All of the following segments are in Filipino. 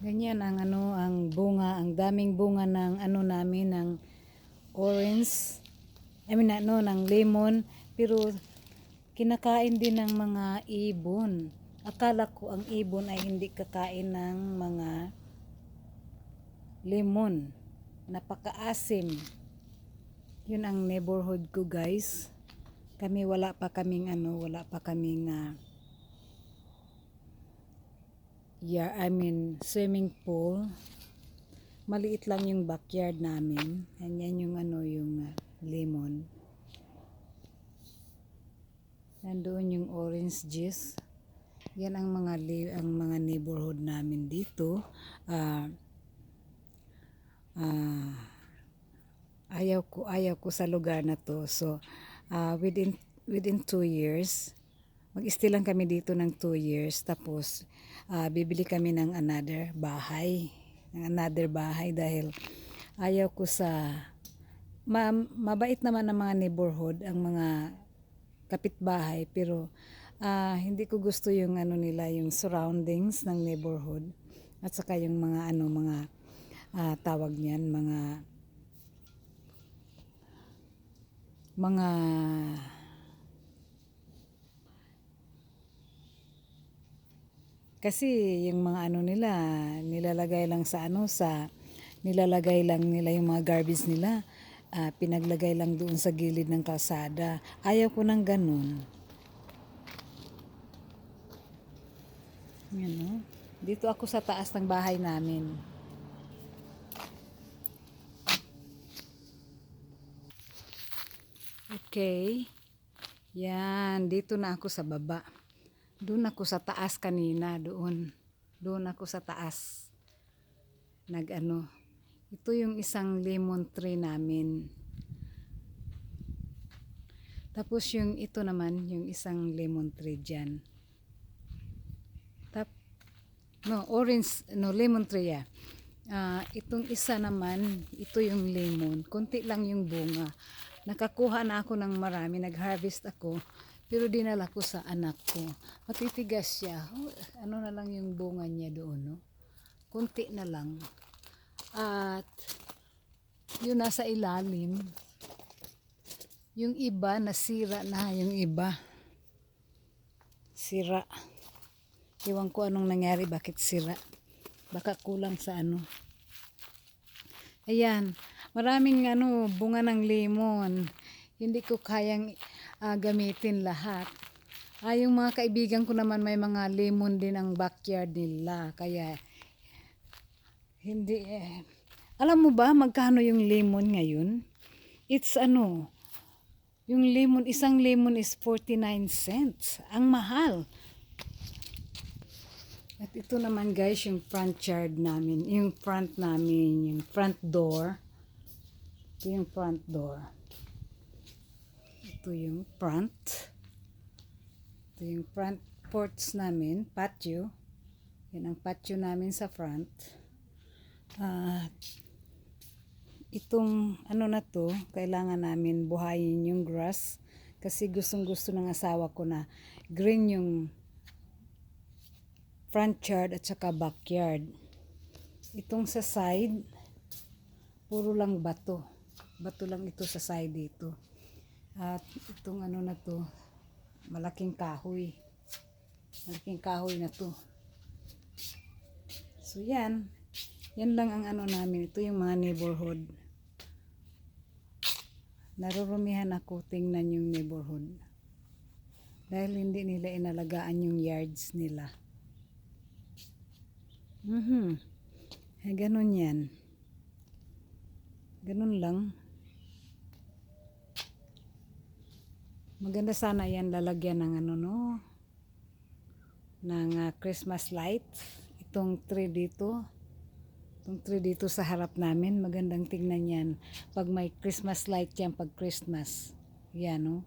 Ganyan ang ang bunga, ang daming bunga ng namin ng orange. Ng lemon, pero kinakain din ng mga ibon. Akala ko ang ibon ay hindi kakain ng mga lemon. Napakaasim. Yun ang neighborhood ko, guys. Kami wala pa kaming swimming pool. Maliit lang yung backyard namin. Yan yung yung lemon. Nandoon yung orange juice. Yan ang mga neighborhood namin dito. Ayaw ko sa lugar na to. So within 2 years, mag-stay lang kami dito ng 2 years, tapos bibili kami ng another bahay dahil ayaw ko mabait naman ang mga neighborhood, ang mga kapitbahay, pero hindi ko gusto yung nila, yung surroundings ng neighborhood, at saka yung mga tawag niyan, mga kasi yung mga nila, nilalagay lang nilalagay lang nila yung mga garbage nila, pinaglagay lang doon sa gilid ng kalsada. Ayaw ko ng ganun. Yan, no? Dito ako sa taas ng bahay namin. Okay. Yan, dito na ako sa baba. Doon ako sa taas kanina, doon ako sa taas. Ito yung isang lemon tree namin. Tapos yung ito naman, yung isang lemon tree dyan. Lemon tree, yeah. Itong isa naman, ito yung lemon. Konti lang yung bunga. Nakakuha na ako ng marami, nag-harvest ako, pero dinala ko sa anak ko. Matitigas siya. Na lang yung bunga niya doon, no? Konti na lang. At yun nasa ilalim. Yung iba, nasira na. Yung iba, sira. Iwan ko anong nangyari, bakit sira. Baka kulang sa Ayan, maraming bunga ng lemon. Hindi ko kayang gamitin lahat. Yung mga kaibigan ko naman, may mga lemon din ang backyard nila. Kaya hindi alam mo ba magkano yung lemon ngayon? It's yung lemon, isang lemon is 49 cents. Ang mahal. At ito naman, guys, yung front yard namin. Yung front door. Ito yung front door. Ito yung front. Ito yung front porch namin, patio. Yan ang patio namin sa front. Itong na to, kailangan namin buhayin yung grass. Kasi gustong-gusto ng asawa ko na green yung front yard at saka backyard. Itong sa side, puro lang bato. Bato lang ito sa side dito. At itong na to, malaking kahoy. Malaking kahoy na to. So yan. Yan lang ang namin. Ito yung mga neighborhood. Narurumihan ako tingnan yung neighborhood. Dahil hindi nila inalagaan yung yards nila. Ganun yan. Ganun lang. Maganda sana yan lalagyan ng ng Christmas light. Itong tree dito. Itong tree dito sa harap namin. Magandang tingnan yan. Pag may Christmas light yan, pag Christmas. Yan, no?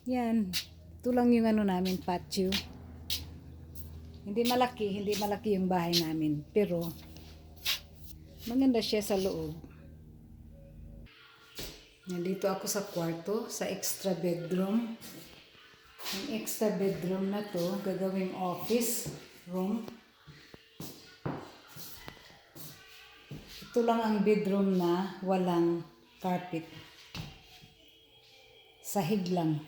Yan. Ito lang yung namin, patio. Hindi malaki yung bahay namin, pero maganda siya sa loob. Nandito ako sa kwarto, sa extra bedroom. Yung extra bedroom na to, gagawing office room. Ito lang ang bedroom na walang carpet. Sahig lang.